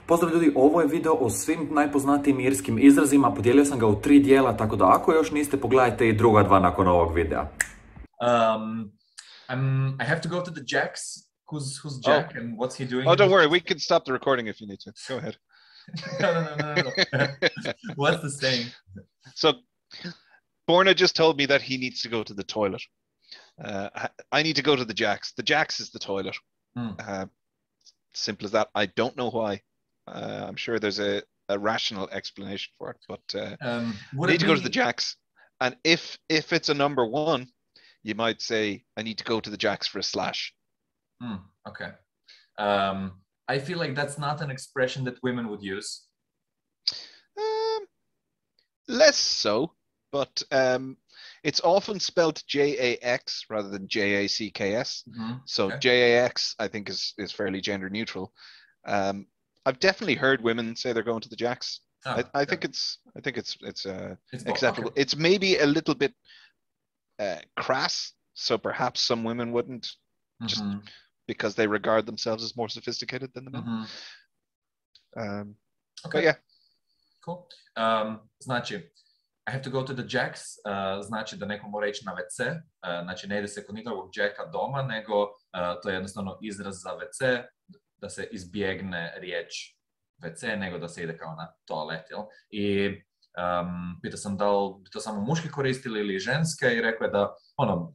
Pozdrav ljudi, ovo je video o svim najpoznatijim irskim izrazima, podijelio sam ga u 3 dijela, tako da ako još niste, pogledajte i druga 2 nakon ovog videa. I have to go to the Jacks. Who's Jack and what's he doing? Oh, don't worry, we can stop the recording if you need to. Go ahead. No. What's the saying? So, Borna just told me that he needs to go to the toilet. I need to go to the Jacks. The Jacks is the toilet. Simple as that. I don't know why. I'm sure there's a rational explanation for it, but I need to go to the Jacks. And if it's a number 1, you might say, I need to go to the Jacks for a slash. Okay. I feel like that's not an expression that women would use. Less so, but it's often spelled J-A-X rather than J-A-C-K-S. So okay. J-A-X, I think, is fairly gender neutral. I've definitely heard women say they're going to the Jacks. I think it's acceptable. Okay. It's maybe a little bit crass, so perhaps some women wouldn't, just because they regard themselves as more sophisticated than the men. Okay. Yeah. Cool. Znači, I have to go to the Jacks, znači da neko mora ići na WC, znači ne ide se kod nikakvog Jacka doma, nego to je jednostavno izraz za WC, da se izbjegne riječ WC, nego da se ide kao na toalet, jel? I pitao sam da li bi to samo muški koristili ili ženske i rekao je da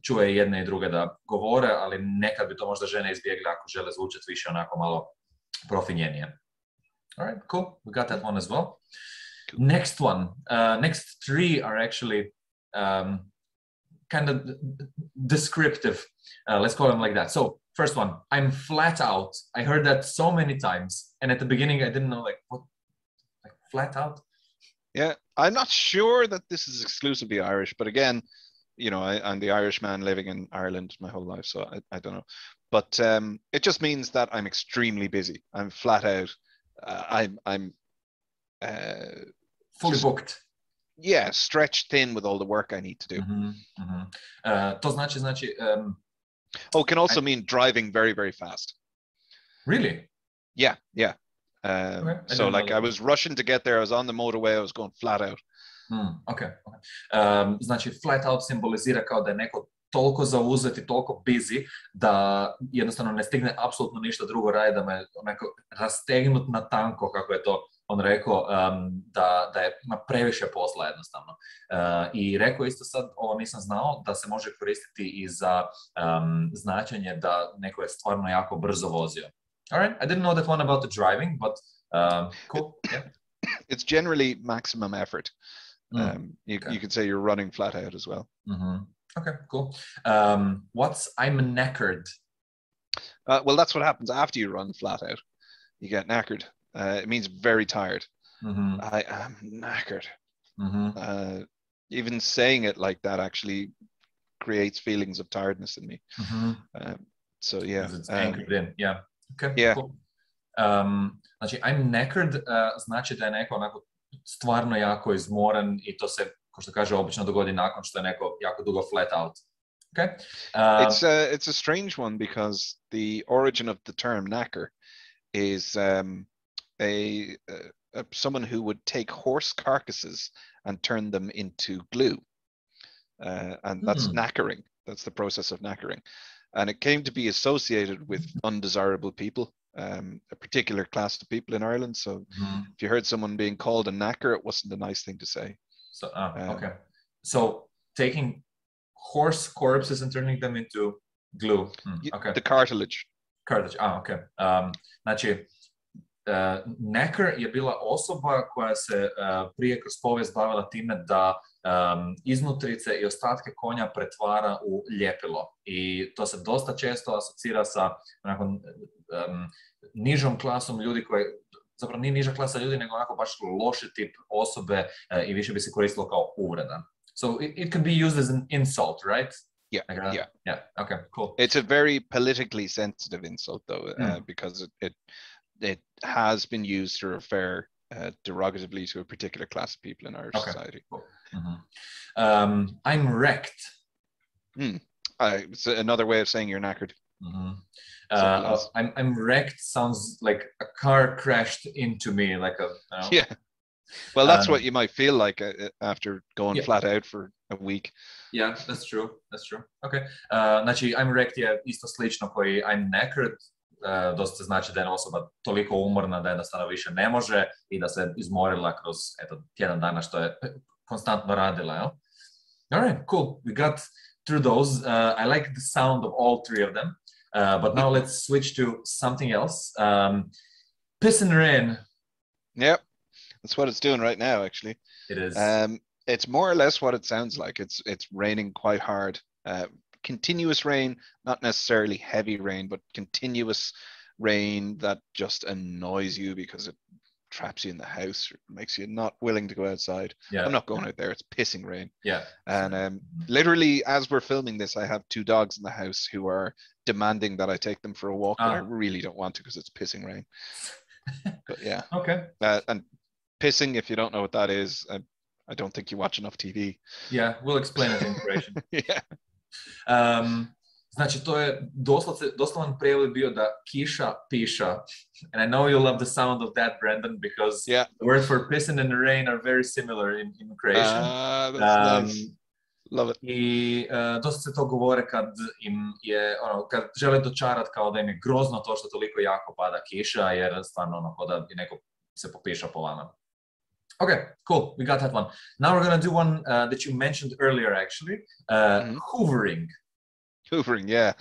čuje jedne i druge da govore, ali nekad bi to možda žene izbjegle ako žele zvučati više onako malo profinjenije. Alright, cool. We got that one as well. Next one. Next 3 are actually kind of descriptive. Let's call them like that. So, first one, I'm flat out. I heard that so many times. And at the beginning, I didn't know, like, what? Like, flat out? Yeah, I'm not sure that this is exclusively Irish, but again, you know, I'm the Irish man living in Ireland my whole life, so I don't know. But it just means that I'm extremely busy. I'm flat out. I'm fully booked. Yeah, stretched thin with all the work I need to do. To znači it can also mean driving very, very fast. Really? Yeah. Okay. So like I was rushing to get there, I was on the motorway, I was going flat out. Okay. Znači flat out simbolizira kao da je neko toliko zauzet i toliko busy da jednostavno ne stigne apsolutno ništa drugo raditi, da me onako rastegnut na tanko, kako je to on rekao, da ima previše posla jednostavno. I rekao isto sad, ovo nisam znao, da se može koristiti i za značenje da neko je stvarno jako brzo vozio. Alright, I didn't know that one about the driving, but cool. Yeah. It's generally maximum effort. You could say you're running flat out as well. Okay, cool. What's I'm knackered? Well, that's what happens after you run flat out. You get knackered. It means very tired. I am knackered. Even saying it like that actually creates feelings of tiredness in me. So yeah. It's anchored in, yeah. Okay, yeah. Cool. Znači, I'm knackered znači da je neko onako stvarno jako izmoran i to se, kao što kaže, obično dogodi nakon što je neko jako dugo flat out. Okay. It's a strange one because the origin of the term knacker is someone who would take horse carcasses and turn them into glue. And that's knackering. That's the process of knackering. And it came to be associated with undesirable people, a particular class of people in Ireland. So if you heard someone being called a knacker, it wasn't a nice thing to say. So, okay. So taking horse corpses and turning them into glue. Okay. The cartilage. Cartilage, okay. Znači, knacker je bila osoba koja se prije kroz povijest bavila time da iznutrice i ostatke konja pretvara u ljepilo. I to se dosta često asocira sa nižom klasom ljudi koji, zapravo nije niža klasa ljudi, nego onako baš loši tip osobe i više bi se koristilo kao uvreda. So it can be used as an insult, right? Yeah, yeah. Okay, cool. It's a very politically sensitive insult, though, because it has been used to refer derogatively to a particular class of people in Irish society. Cool. I'm wrecked. It's another way of saying you're knackered. I'm wrecked sounds like a car crashed into me, like a, you know? Yeah. Well, that's what you might feel like after going flat out for a week. Yeah, that's true. That's true. Okay. Znači, I'm wrecked je isto slično koji I'm knackered. Dosta znači da je osoba toliko umorna da jednostavno više ne može i da se izmorila kroz tjedan dana što je konstantno radila. Jel? All right, cool. We got through those. I like the sound of all three of them. But now let's switch to something else. Piss and rain. Yep. That's what it's doing right now, actually. It is. It's more or less what it sounds like. It's raining quite hard. Continuous rain, not necessarily heavy rain, but continuous rain that just annoys you because it traps you in the house, or makes you not willing to go outside. Yeah. I'm not going out there. It's pissing rain. Yeah. And literally, as we're filming this, I have 2 dogs in the house who are demanding that I take them for a walk, but I really don't want to because it's pissing rain. But yeah. Okay. And pissing, if you don't know what that is, I don't think you watch enough TV. Yeah, we'll explain it in creation. Yeah. Znači, to je doslovan prijevod bio da kiša piša. And I know you love the sound of that, Brendan, because the word for pissing and rain are very similar in Croatian. That's nice. Love it. I dosta se to govore kad kad žele dočarat kao da im je grozno to što toliko jako pada kiša, jer stvarno kao da neko se popiša po vama. Okay, cool. We got that one. Now we're going to do one that you mentioned earlier, actually. Hoovering. Hoovering, yeah.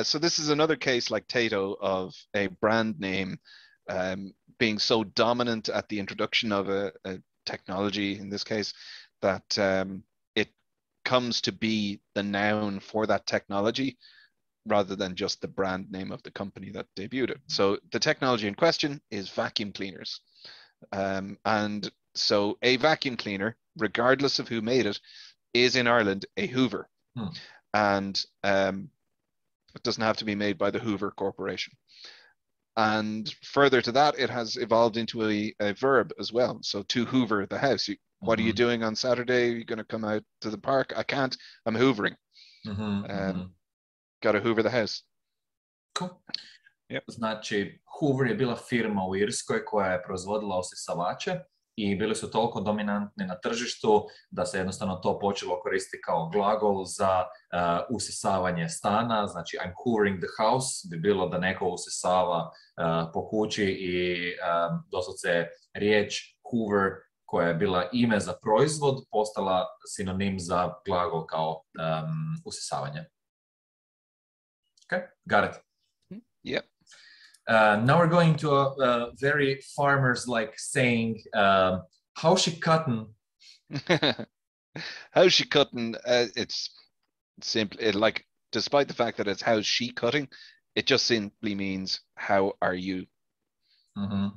So this is another case like Tato of a brand name being so dominant at the introduction of a technology, in this case, that it comes to be the noun for that technology rather than just the brand name of the company that debuted it. So the technology in question is vacuum cleaners. And so a vacuum cleaner, regardless of who made it, is in Ireland a Hoover. And it doesn't have to be made by the Hoover Corporation. And further to that, it has evolved into a verb as well. So to hoover the house. What are you doing on Saturday? Are you going to come out to the park? I can't. I'm hoovering. Got to hoover the house. Cool. Yep. Znači, Hoover je bila firma u Irskoj koja je proizvodila osisavače i bili su toliko dominantni na tržištu da se jednostavno to počelo koristiti kao glagol za usisavanje stana. Znači, I'm hoovering the house bi bilo da neko usisava po kući i doslovce riječ Hoover koja je bila ime za proizvod postala sinonim za glagol kao usisavanje. Okay, got it. Yep. Now we're going to a very farmers-like saying, how's she cutting? How's she cutting? It's simply, like, despite the fact that it's how's she cutting, it just simply means, how are you?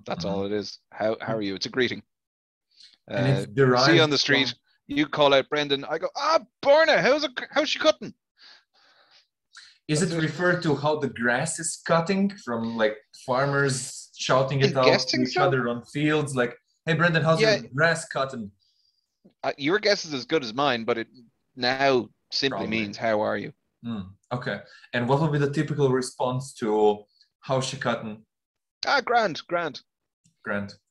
That's all it is. How are you? It's a greeting. See you on the street, you call out Brendan, I go, Borna, how's she cutting? Is it referred to how the grass is cutting from like farmers shouting it out to each other on fields? Like, hey, Brendan, how's your grass cutting? Your guess is as good as mine, but it now simply means, how are you? Okay. And what would be the typical response to how's she cutting? Grand.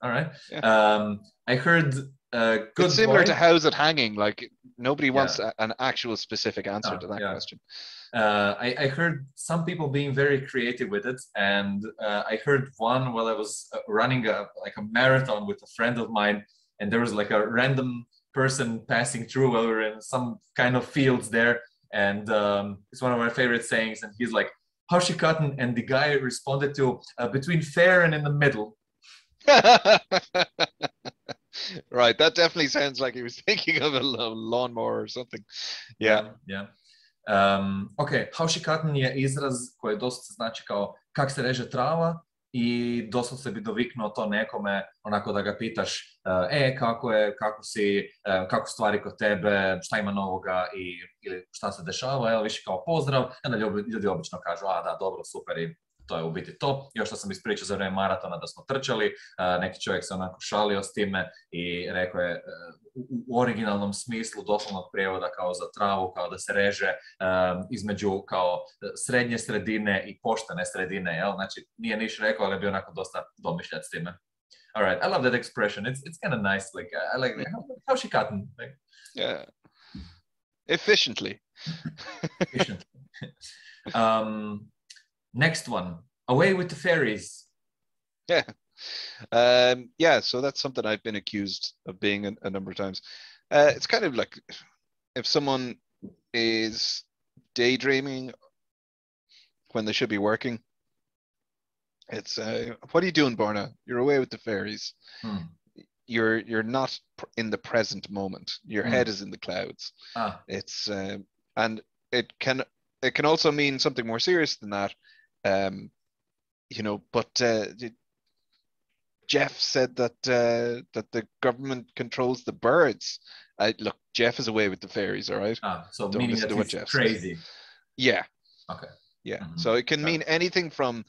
All right. Yeah. I heard good. It's similar to how's it hanging. Like, nobody wants an actual specific answer to that question. I heard some people being very creative with it, and I heard one while I was running a marathon with a friend of mine, and there was like a random person passing through while we were in some kind of fields there, and it's one of my favorite sayings, and he's like, how's she cutting? And the guy responded to, between fair and in the middle. Right, that definitely sounds like he was thinking of a lawnmower or something. Yeah. Ok, how's she cutting je izraz koji doslovce znači kao kak se reže trava i doslovce bi doviknuo to nekome onako da ga pitaš kako si, kako stvari kod tebe, šta ima novoga ili šta se dešava, više kao pozdrav, onda ljudi obično kažu, da, dobro, super i to je u biti to. Još što sam ispričao za vrijeme maratona da smo trčali, neki čovjek se onako šalio s time i rekao je u originalnom smislu doslovnog prijevoda kao za travu, kao da se reže između kao srednje sredine i poštene sredine, jel? Znači, nije niš rekao, ali je bio onako dosta domišljat s time. All right, I love that expression. It's kind of nice. Like, I like how she cut. Like, yeah. Efficiently. Efficiently. Next one. Away with the fairies. Yeah. Yeah, so that's something I've been accused of being a number of times. It's kind of like if someone is daydreaming when they should be working. It's what are you doing, Borna? You're away with the fairies. You're not in the present moment. Your head is in the clouds. It's and it can also mean something more serious than that. You know, but Jeff said that that the government controls the birds. Look, Jeff is away with the fairies, all right? So Don't meaning listen that to what he's Jeff crazy. says. Yeah. Okay. Yeah. So it can mean anything from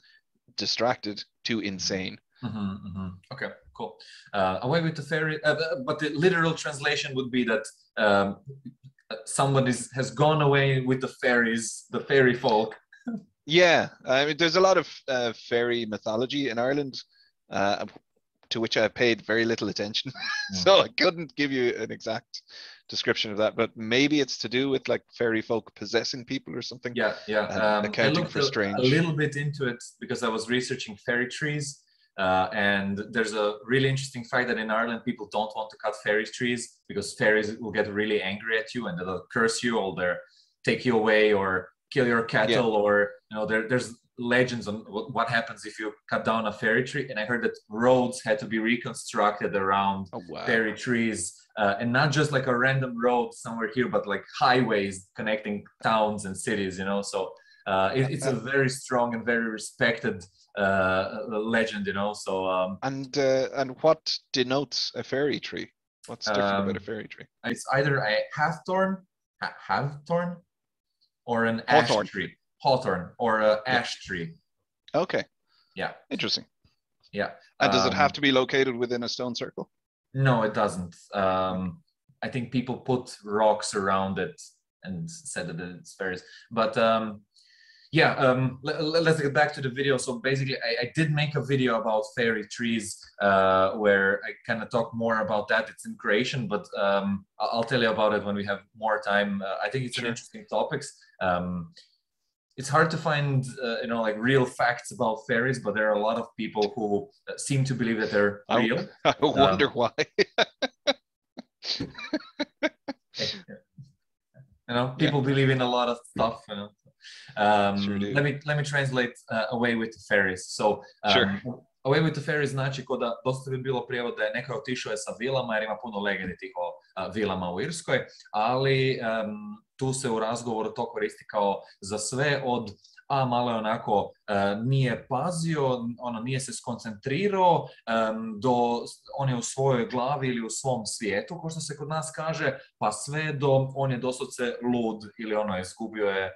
distracted to insane. Okay, cool. Away with the fairy, but the literal translation would be that someone has gone away with the fairies, the fairy folk. Yeah, I mean, there's a lot of fairy mythology in Ireland, to which I paid very little attention, so I couldn't give you an exact description of that. But maybe it's to do with like fairy folk possessing people or something. Yeah. Accounting I looked for strange. a little bit into it because I was researching fairy trees, and there's a really interesting fact that in Ireland people don't want to cut fairy trees because fairies will get really angry at you and they'll curse you, or they'll take you away or kill your cattle, or you know, there's legends on what happens if you cut down a fairy tree. And I heard that roads had to be reconstructed around fairy trees, and not just like a random road somewhere here, but like highways connecting towns and cities, you know. So it's a very strong and very respected legend, you know. So and what denotes a fairy tree? What's different about a fairy tree? It's either a half-thorn or an ash tree. Hawthorn or an ash tree. Okay. Yeah. Interesting. Yeah. And does it have to be located within a stone circle? No, it doesn't. I think people put rocks around it and said that it's fairies. But let's get back to the video. So basically, I did make a video about fairy trees where I kind of talk more about that. It's in Croatian, but I'll tell you about it when we have more time. I think it's an interesting topic. It's hard to find, you know, like real facts about fairies, but there are a lot of people who seem to believe that they're real. I wonder why. You know, people believe in a lot of stuff. You know. Sure do. Let me translate Away with the Fairies. So Away with the Fairies znači ko da dosta bi bilo prijevod da je neko otišao je sa vilama, jer ima puno legendi tih o vilama u Irskoj, ali tu se u razgovoru to koristi kao za sve od malo je onako nije pazio, nije se skoncentrirao, do on je u svojoj glavi ili u svom svijetu, kao što se kod nas kaže, pa sve do on je doslovce lud ili izgubio je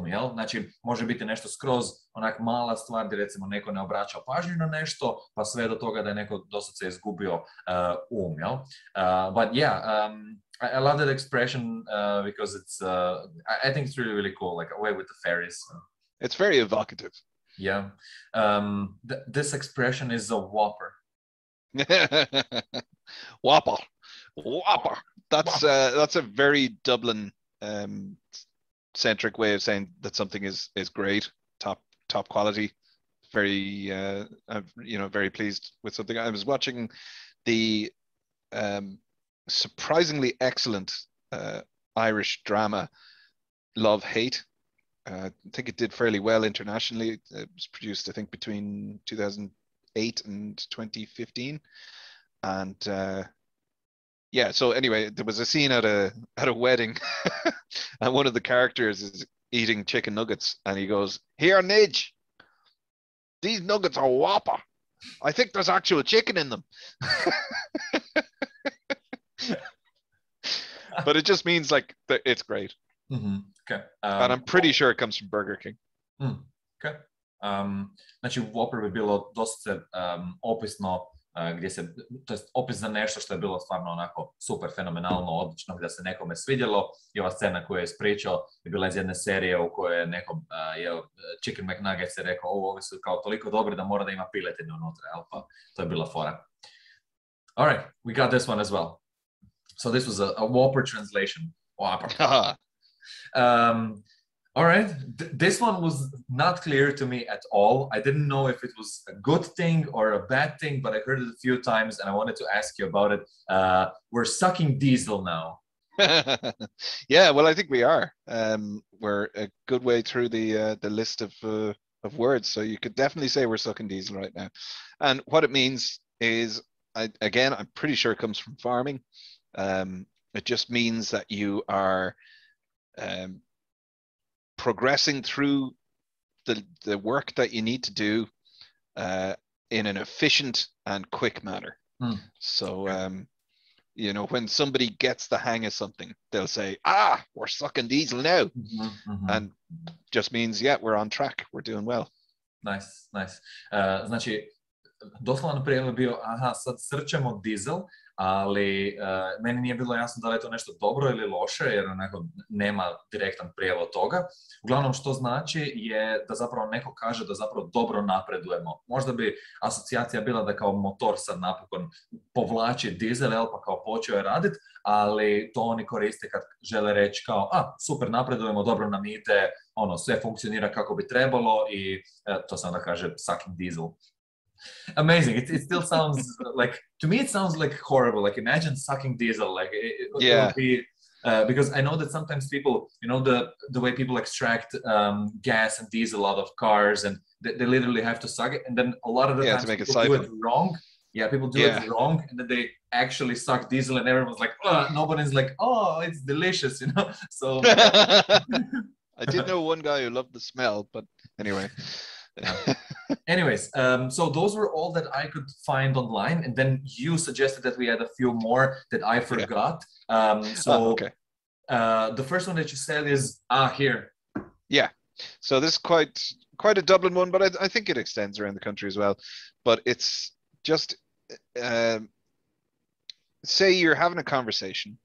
jel? Znači, može biti nešto skroz onak mala stvar gdje recimo neko ne obraća pažnju na nešto, pa sve do toga da je neko doslovce izgubio jel? But yeah, I love that expression because it's, I think it's really, really cool, like Away with the Fairies. It's very evocative. Yeah. This expression is a whopper. Whopper. That's a very Dublin centric way of saying that something is great, top quality. Very very pleased with something. I was watching the surprisingly excellent Irish drama Love Hate. I think it did fairly well internationally. It was produced, I think, between 2008 and 2015. And so anyway, there was a scene at a wedding and one of the characters is eating chicken nuggets and he goes, "Here, Nidge, these nuggets are whopper. I think there's actual chicken in them." But it just means like it's great. Mm-hmm. Okay. And I'm pretty sure it comes from Burger King. Okay. Znači, u oprvi bi bilo dosta opisno, gdje se, to je opis za nešto što je bilo stvarno onako super, fenomenalno, odlično, gdje se nekome svidjelo. I ova scena koju je ispričao je bila iz jedne serije u kojoj je neko jeo Chicken McNuggets i rekao, ovi su kao toliko dobri da mora da ima piletine unutra, jel? Pa to je bila fora. All right, we got this one as well. So this was a Whopper translation. Whopper. All right, this one was not clear to me at all. I didn't know if it was a good thing or a bad thing, but I heard it a few times and I wanted to ask you about it. We're sucking diesel now. Yeah, well, I think we are. We're a good way through the list of words, so you could definitely say we're sucking diesel right now. And what it means is, again, I'm pretty sure it comes from farming. It just means that you are progressing through the work that you need to do in an efficient and quick manner. So, you know, when somebody gets the hang of something, they'll say, we're sucking diesel now. And just means, yeah, we're on track. We're doing well. Nice, nice. Znači, doslovan prijevod bio, sad srčemo dizel, ali meni nije bilo jasno da li je to nešto dobro ili loše, jer onako nema direktan prijevod toga. Uglavnom, što znači je da zapravo neko kaže da zapravo dobro napredujemo. Možda bi asocijacija bila da kao motor sad napokon povlači dizel, pa kao počeo je radit, ali to oni koriste kad žele reći kao, super, napredujemo, dobro nam ide, sve funkcionira kako bi trebalo i to se onda kaže sucking diesel. Amazing. It still sounds like, to me it sounds like horrible. Like, imagine sucking diesel. Like it would be, because I know that sometimes people, you know, the way people extract gas and diesel out of cars, and they literally have to suck it, and then a lot of the times people do it wrong. Yeah, people do it wrong, and then they actually suck diesel, and everyone's like, nobody's like, it's delicious, you know. So I did know one guy who loved the smell, but anyway. Anyways, so those were all that I could find online, and then you suggested that we had a few more that I forgot. The first one that you said is here. Yeah, so this is quite a Dublin one, but I think it extends around the country as well. But it's just say you're having a conversation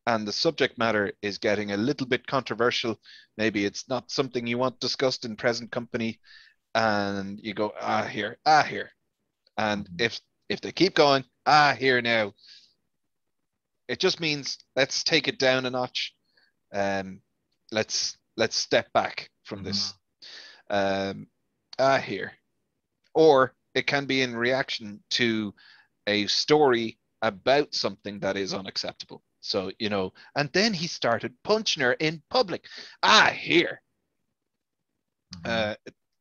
and the subject matter is getting a little bit controversial. Maybe it's not something you want discussed in present company, and you go, here. And if they keep going, here now, it just means let's take it down a notch. Let's step back from this. Here. Or it can be in reaction to a story about something that is unacceptable. So, you know, and then he started punching her in public. Here.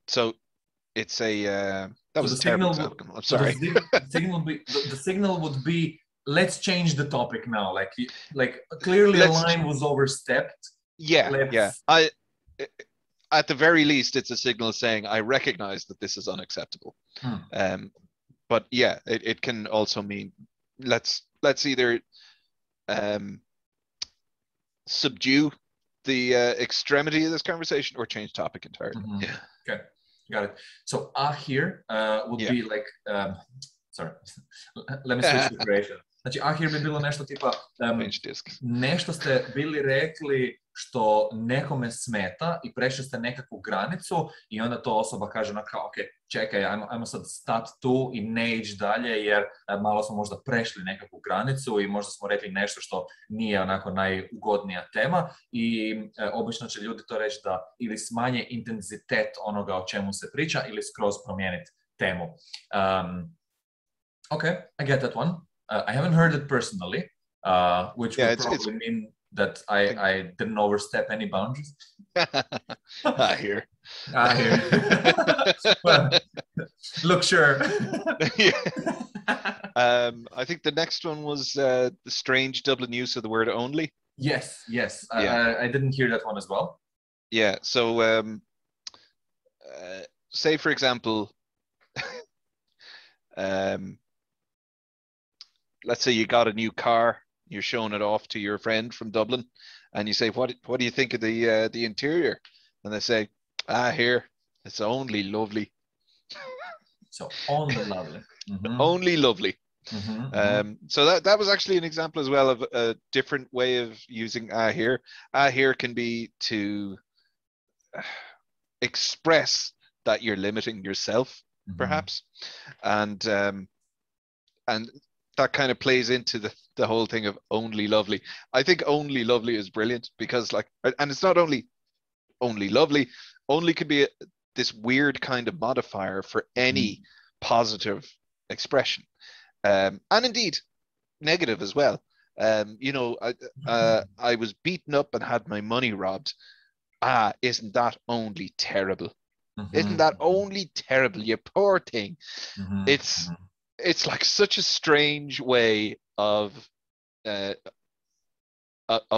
So it's a that was a terrible example. I'm sorry. The signal would be, let's change the topic now. Like clearly a line was overstepped. Yeah. At the very least, it's a signal saying I recognize that this is unacceptable. But yeah, it can also mean let's either subdue the extremity of this conversation or change topic entirely. Okay, got it. So here would be like, sorry, let me switch the creation. Znači, here bi bilo nešto tipa, nešto ste bili rekli što nekome smeta i prešli ste nekakvu granicu i onda to osoba kaže kao, ok, čekaj, ajmo sad stati tu i ne ići dalje jer malo smo možda prešli nekakvu granicu i možda smo rekli nešto što nije onako najugodnija tema i obično će ljudi to reći da ili smanje intenzitet onoga o čemu se priča ili skroz promijeniti temu. Okay, I get that one. I haven't heard it personally, which would probably mean that I didn't overstep any boundaries. Here. Well, look, sure. I think the next one was the strange Dublin use of the word only. Yes. I didn't hear that one as well. Yeah, so say, for example, let's say you got a new car, you're showing it off to your friend from Dublin, and you say, what do you think of the interior? And they say, here. It's only lovely. So only lovely. Only lovely. So that was actually an example as well of a different way of using here. Here can be to express that you're limiting yourself, perhaps, and that kind of plays into the whole thing of only lovely. I think only lovely is brilliant because, like, and it's not only lovely. Only could be this weird kind of modifier for any positive expression, and indeed negative as well. You know, I was beaten up and had my money robbed. Isn't that only terrible? Isn't that only terrible, you poor thing? It's like such a strange way of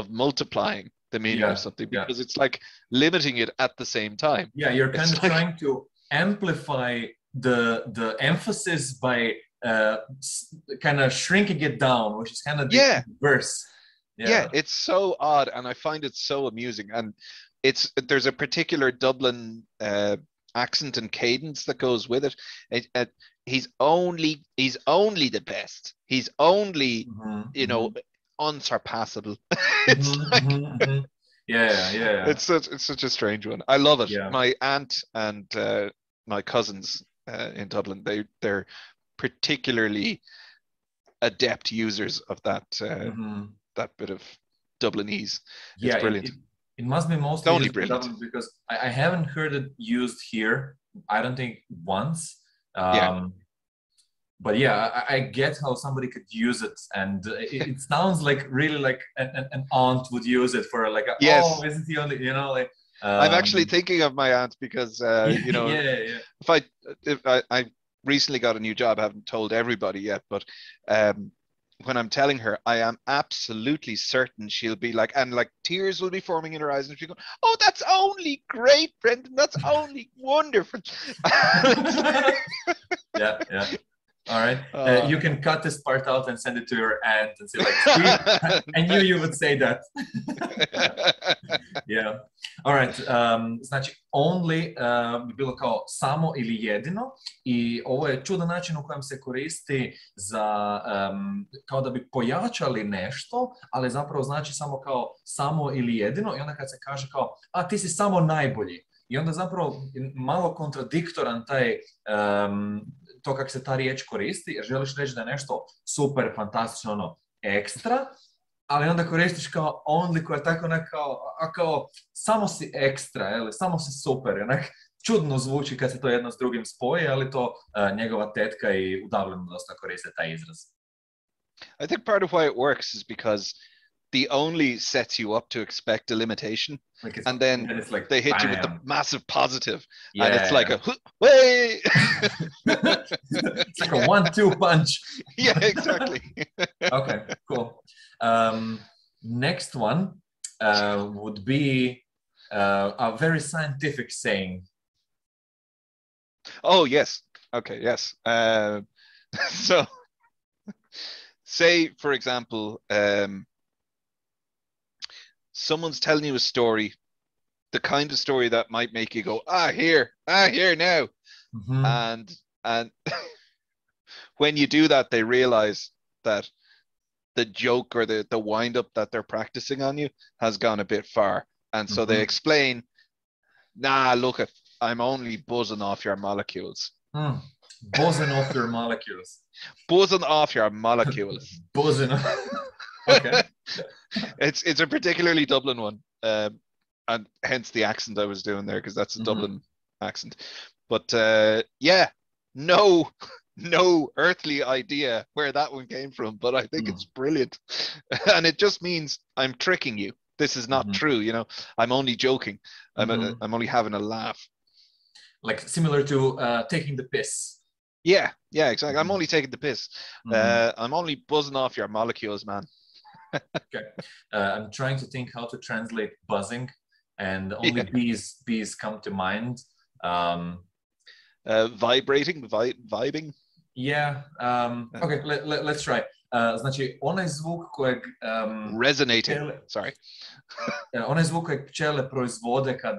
multiplying the meaning of something, because it's like limiting it at the same time. Yeah, you're kind of trying to amplify the emphasis by kind of shrinking it down, which is kind of the verse. Yeah, it's so odd, and I find it so amusing. And there's a particular Dublin accent and cadence that goes with it. He's only the best. He's only, you know, unsurpassable. It's it's such a strange one. I love it. My aunt and my cousins in Dublin, they're particularly adept users of that that bit of Dublinese. It's brilliant. It must be mostly only brilliant Dublin, because I haven't heard it used here. I don't think once. But yeah, I get how somebody could use it, and it sounds like really like an aunt would use it for like, oh, isn't he only, you know, like. I'm actually thinking of my aunt because you know, if I recently got a new job, I haven't told everybody yet, but when I'm telling her, I am absolutely certain she'll be like, and like tears will be forming in her eyes, and she'll go, "Oh, that's only great, Brendan. That's only wonderful." Yeah. All right. You can cut this part out and send it to your aunt and say, like, I knew you would say that. Yeah. All right. Znači, only bi bilo kao samo ili jedino, i ovo je čudan način u kojem se koristi za, kao da bi pojačali nešto, ali zapravo znači samo kao samo ili jedino, i onda kad se kaže kao, ti si samo najbolji. I onda zapravo malo kontradiktoran taj to kako se ta riječ koristi, jer želiš reći da je nešto super, fantastično, ono, ekstra, ali onda koristiš kao only, koja je tako kao samo si ekstra, ili samo si super, onak čudno zvuči kad se to jedno s drugim spoji, ali to njegova tetka i u Dublinu dosta koriste taj izraz. I think part of why it works is because the only sets you up to expect a limitation, and then like, they hit you with the massive positive, and it's like a way. It's like a 1-2 punch. Yeah, exactly. Okay, cool. Next one would be a very scientific saying. Oh yes. Okay. Yes. So, say for example. Someone's telling you a story, the kind of story that might make you go, here now. And when you do that, they realize that the joke or the wind up that they're practicing on you has gone a bit far. And so they explain, look, I'm only buzzing off your molecules. Buzzing off your molecules. Buzzing off your molecules. Buzzing off. Okay. It's a particularly Dublin one, and hence the accent I was doing there, because that's a Dublin accent. But no earthly idea where that one came from, but I think it's brilliant. And it just means I'm tricking you. This is not true, you know. I'm only joking. I'm only having a laugh. Like similar to taking the piss. Yeah, exactly. I'm only taking the piss. I'm only buzzing off your molecules, man. Okay. I'm trying to think how to translate buzzing, and only bees come to mind. Vibrating, vibing. Yeah. Okay, let's try. Znači, onaj zvuk kojeg... Resonating, sorry. Onaj zvuk kojeg pčele proizvode kad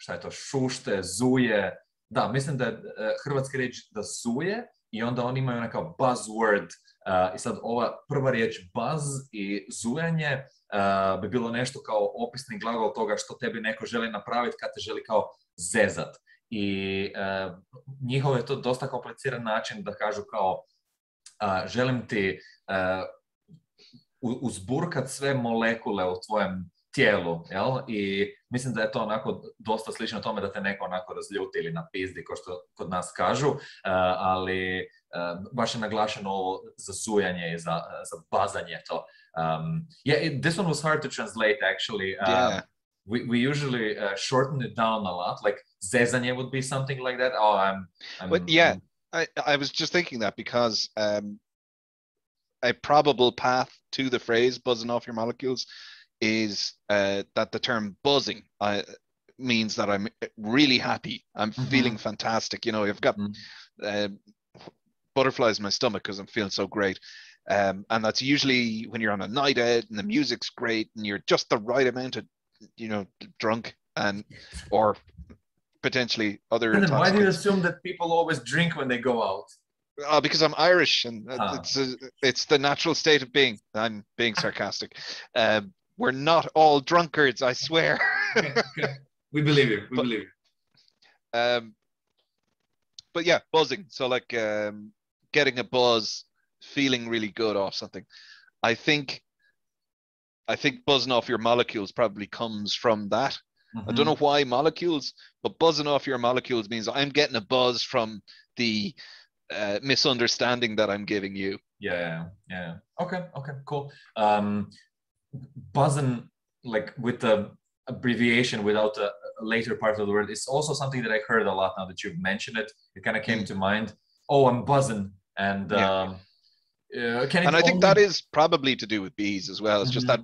šta je to, šušte, zuje. Da, mislim da je hrvatska riječ da zuje i onda oni imaju nekao buzzword. I sad ova prva riječ buzz i zujanje bi bilo nešto kao opisni glagol toga što tebi neko želi napraviti kad te želi kao zezat. I njihov je to dosta kompliciran način da kažu kao želim ti uzburkat sve molekule u tvojem tijelu, jel? I mislim da je to onako dosta slično tome da te neko onako razljuti ili napizdi, kao što kod nas kažu, ali baš je naglašeno ovo za zujanje i za bazanje to. Yeah, this one was hard to translate actually. Yeah. We usually shorten it down a lot, like zezanje would be something like that. Oh, But yeah, I was just thinking that because a probable path to the phrase buzzing off your molecules is that the term buzzing means that I'm really happy. I'm feeling fantastic. You know, I've got butterflies in my stomach because I'm feeling so great. And that's usually when you're on a night out and the music's great and you're just the right amount of, you know, drunk or potentially other. And then why do you assume that people always drink when they go out? Because I'm Irish and it's the natural state of being. I'm being sarcastic. We're not all drunkards, I swear. Okay. We believe you. We believe you. But yeah, buzzing. So like getting a buzz, feeling really good off something. I think buzzing off your molecules probably comes from that. I don't know why molecules, but buzzing off your molecules means I'm getting a buzz from the misunderstanding that I'm giving you. Yeah. Okay, cool. Buzzing, like with the abbreviation without a later part of the word, is also something that I heard a lot now that you've mentioned it. It kind of came to mind. Oh, I'm buzzing. And I think that is probably to do with bees as well. It's just that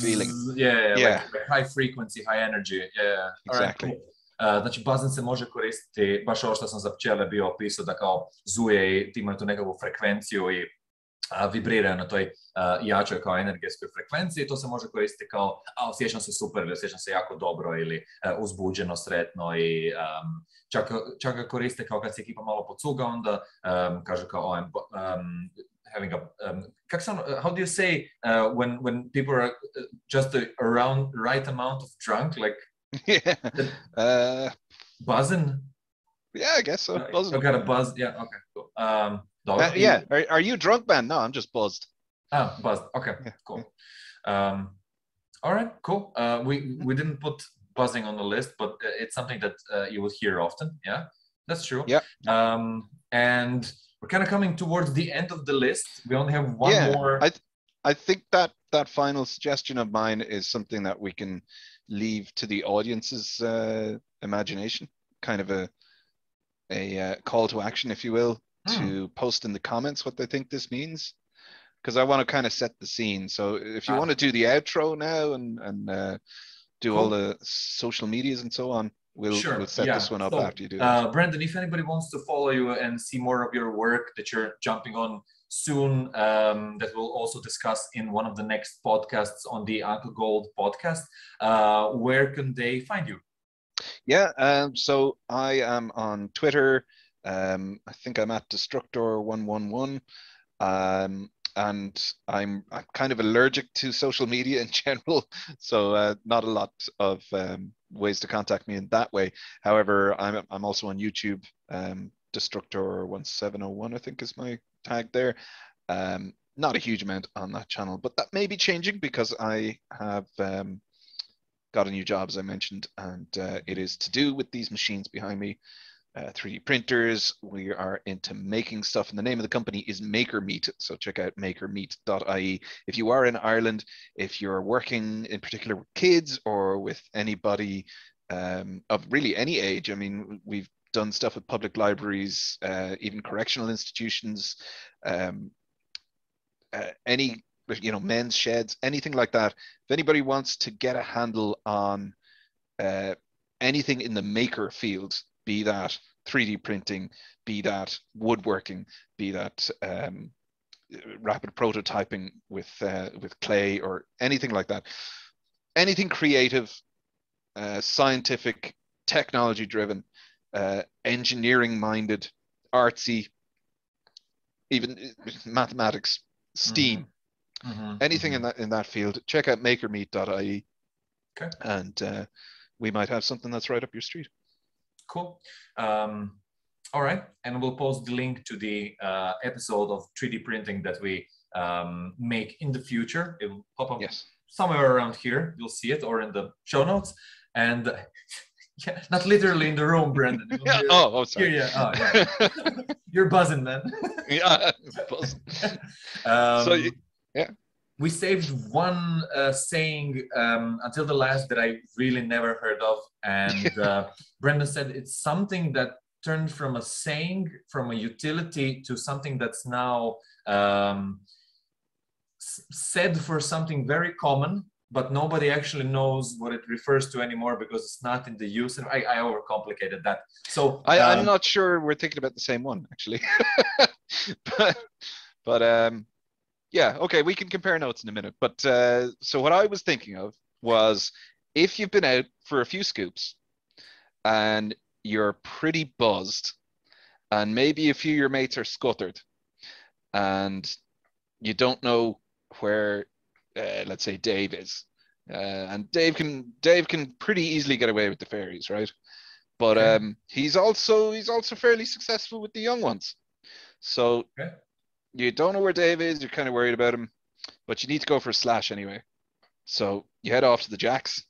feeling. Yeah. Like high frequency, high energy. Yeah. Exactly. Right, cool. Znači, buzzing se može koristiti, baš ovo što sam za pčele bio opisao, da kao zuje i imaju tu nekakvu frekvenciju i vibriraju na toj jačoj kao energetskoj frekvenciji. To se može koristiti kao osjećam se super ili osjećam se jako dobro ili uzbuđeno, sretno i čak ga koriste kao kad se ekipa malo pocuga, onda kažu kao having a how do you say when people are just around right amount of drunk, like buzzing? Yeah, I guess so. Buzzing. I got a buzz. Yeah, okay, cool. Yeah, are you drunk, man? No, I'm just buzzed. Buzzed. Okay, cool. All right, cool. We didn't put buzzing on the list, but it's something that you would hear often. Yeah, that's true. Yeah. And we're kind of coming towards the end of the list. We only have one more. I think that final suggestion of mine is something that we can leave to the audience's imagination. Kind of a call to action, if you will, to post in the comments what they think this means, because I want to kind of set the scene. So if you want to do the outro now and do all the social medias and so on, we'll set this one up after you do that. Brendan, if anybody wants to follow you and see more of your work that you're jumping on soon, that we'll also discuss in one of the next podcasts on the Uncle Gold podcast, where can they find you? Yeah, so I am on Twitter. I think I'm at Destructor111, and I'm kind of allergic to social media in general, so not a lot of ways to contact me in that way. However, I'm also on YouTube. Destructor1701, I think, is my tag there. Not a huge amount on that channel, but that may be changing because I have got a new job, as I mentioned, and it is to do with these machines behind me. 3D printers. We are into making stuff, and the name of the company is MakerMeat, so check out makermeat.ie. If you are in Ireland, if you're working in particular with kids or with anybody of really any age, I mean, we've done stuff with public libraries, even correctional institutions, any, you know, men's sheds, anything like that. If anybody wants to get a handle on anything in the maker field, be that 3D printing, be that woodworking, be that rapid prototyping with clay or anything like that, anything creative, scientific, technology-driven, engineering-minded, artsy, even mathematics, STEAM, anything in that field. Check out makermeet.ie, and we might have something that's right up your street. Cool. All right, and we'll post the link to the episode of 3D printing that we make in the future. It will pop up somewhere around here. You'll see it, or in the show notes. And yeah, not literally in the room, Brendan. Sorry. Here, yeah. You're buzzing, man. Yeah, buzzing. We saved one saying until the last that I really never heard of, and Brendan said it's something that turned from a saying, from a utility, to something that's now said for something very common, but nobody actually knows what it refers to anymore because it's not in the use. And I overcomplicated that. So I'm not sure we're thinking about the same one, actually. but yeah, okay, we can compare notes in a minute. But so what I was thinking of was, if you've been out for a few scoops and you're pretty buzzed, and maybe a few of your mates are scuttered, and you don't know where, let's say, Dave is, and Dave can pretty easily get away with the fairies, right? But he's also fairly successful with the young ones. So you don't know where Dave is. You're kind of worried about him, but you need to go for a slash anyway. So you head off to the Jacks,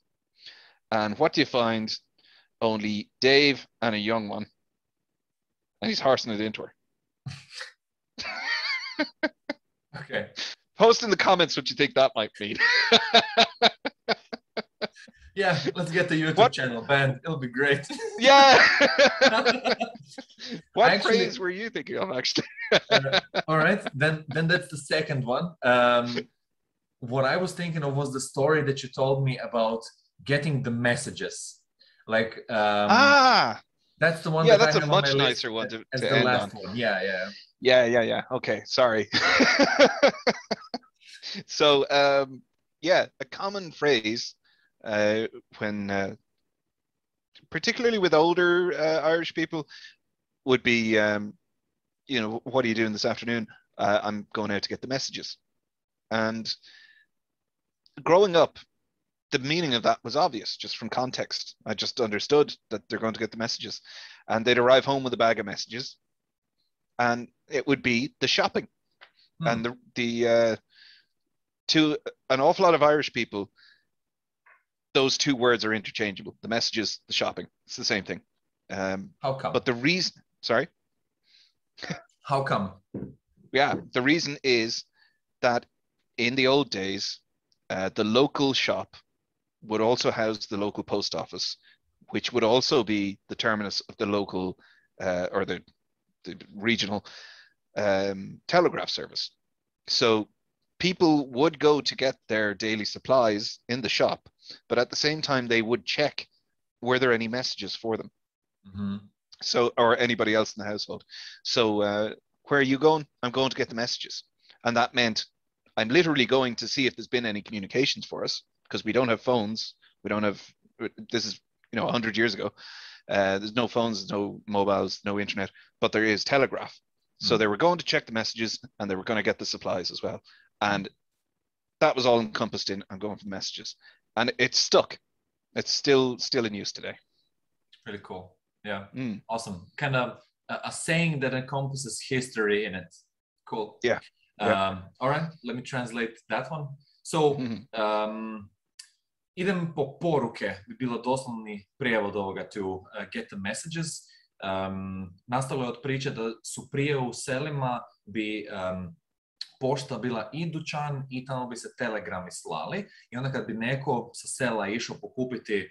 and what do you find? Only Dave and a young one, and he's horsing it into her. Okay. Post in the comments what you think that might mean. Yeah, let's get the YouTube channel banned. It'll be great. Yeah. What phrase were you thinking of, actually? All right, then that's the second one. What I was thinking of was the story that you told me about getting the messages. Like that's the one. Yeah, that's a much nicer one to end on. One. Yeah. Okay, sorry. So yeah, a common phrase when particularly with older Irish people would be, you know, what are you doing this afternoon? I'm going out to get the messages. And growing up, the meaning of that was obvious just from context. I just understood that they're going to get the messages, and they'd arrive home with a bag of messages, and it would be the shopping. And the to an awful lot of Irish people, those two words are interchangeable. The messages, the shopping, it's the same thing. How come? But the reason, sorry? How come? Yeah, the reason is that in the old days, the local shop would also house the local post office, which would also be the terminus of the local or the regional telegraph service. So people would go to get their daily supplies in the shop, but at the same time, they would check, were there any messages for them? So, or anybody else in the household. So where are you going? I'm going to get the messages. And that meant I'm literally going to see if there's been any communications for us, because we don't have phones. We don't have, this is, 100 years ago. There's no phones, no mobiles, no internet, but there is telegraph. So they were going to check the messages, and they were going to get the supplies as well. And that was all encompassed in, I'm going for the messages. And it's stuck. It's still in use today. Really cool. Yeah. Awesome. Kind of a saying that encompasses history in it. Cool. Yeah. All right, let me translate that one. So, idem po poruke bi bilo doslovni prijevod ovoga, to get the messages. Nastalo je od priče da su prije u selima bi pošta bila i dućan i tamo bi se telegrami slali, i onda kad bi neko sa sela išao pokupiti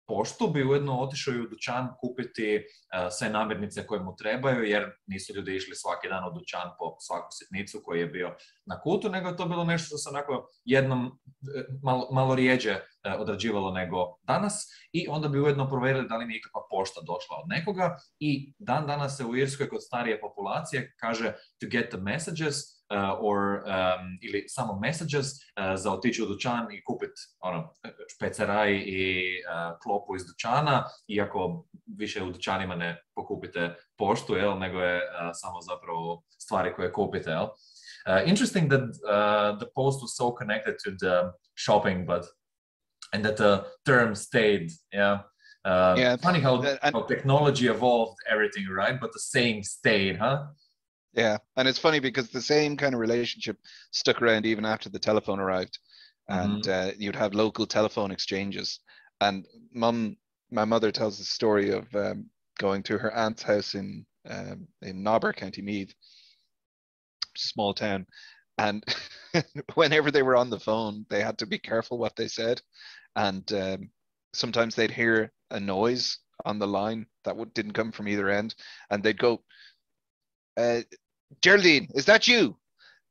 poštu, bi ujedno otišao i u dućan kupiti sve namirnice koje mu trebaju, jer nisu ljudi išli svaki dan u dućan po svaku sitnicu koji je bio na kutu, nego je to bilo nešto što se onako jednom malo rijeđe odrađivalo nego danas, i onda bi ujedno provjerili da li mi je ikakva pošta došla od nekoga. I dan danas se u Irskoj kod starije populacije kaže to get the messages, ili samo messages za otići u dućan i kupiti špeceraj i klopu iz dućana, iako više u dućanima ne pokupite poštu, nego je samo zapravo stvari koje kupite. Interesting that the post was so connected to the shopping, and that the term stayed. Funny how technology evolved everything, right? But the saying stayed, huh? Yeah, and it's funny because the same kind of relationship stuck around even after the telephone arrived, and you'd have local telephone exchanges. And my mother tells the story of going to her aunt's house in Nobber, County Meath, small town, and whenever they were on the phone, they had to be careful what they said, and sometimes they'd hear a noise on the line that didn't come from either end, and they'd go, Geraldine, is that you?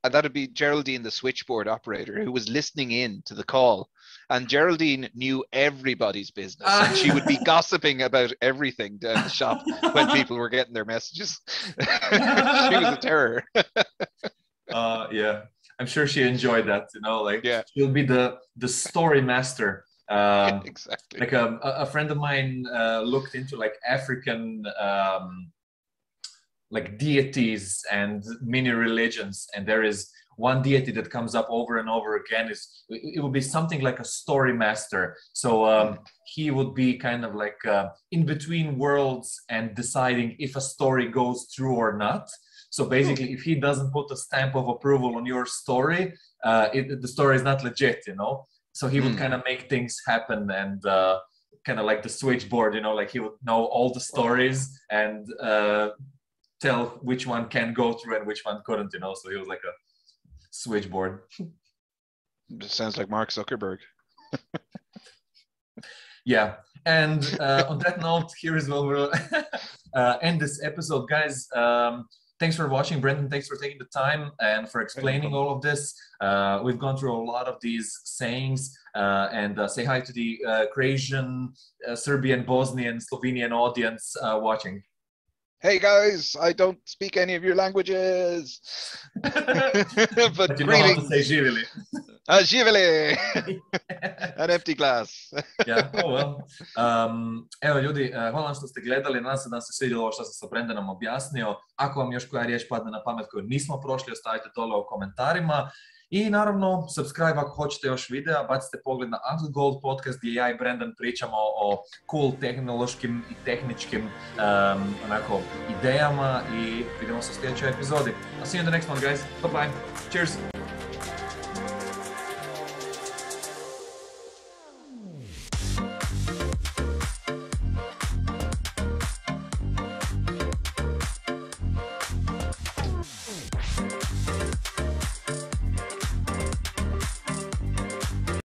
And that would be Geraldine, the switchboard operator, who was listening in to the call. And Geraldine knew everybody's business, and she would be gossiping about everything down the shop when people were getting their messages. She was a terror. Yeah, I'm sure she enjoyed that. She'll be the story master. Exactly. Like a friend of mine looked into like African like deities and mini religions, and there is one deity that comes up over and over again. It would be something like a story master. So he would be kind of like in between worlds and deciding if a story goes through or not. So basically, if he doesn't put a stamp of approval on your story, the story is not legit, So he would kind of make things happen, and kind of like the switchboard, like he would know all the stories and tell which one can go through and which one couldn't, So he was like a switchboard. It sounds like Mark Zuckerberg. Yeah. And on that note, here is where we'll end this episode, guys. Thanks for watching, Brendan. Thanks for taking the time and for explaining all of this. We've gone through a lot of these sayings, and say hi to the Croatian, Serbian, Bosnian, Slovenian audience watching. Hey guys, I don't speak any of your languages. But you know how to say živjeli. Živjeli! An empty glass. Yeah, oh well. Evo ljudi, hvala vam što ste gledali. Nadam se da vam se svidjelo ovo što sam sa Brendanom objasnio. Ako vam još koja riječ padne na pamet koju nismo prošli, ostavite dole u komentarima. I naravno, subscribe ako hoćete još videa, bacite pogled na Uncle Gold podcast gdje ja i Brendan pričamo o cool tehnološkim i tehničkim idejama, i vidimo se u sljedećoj epizodi. I'll see you in the next one, guys. Bye bye. Cheers.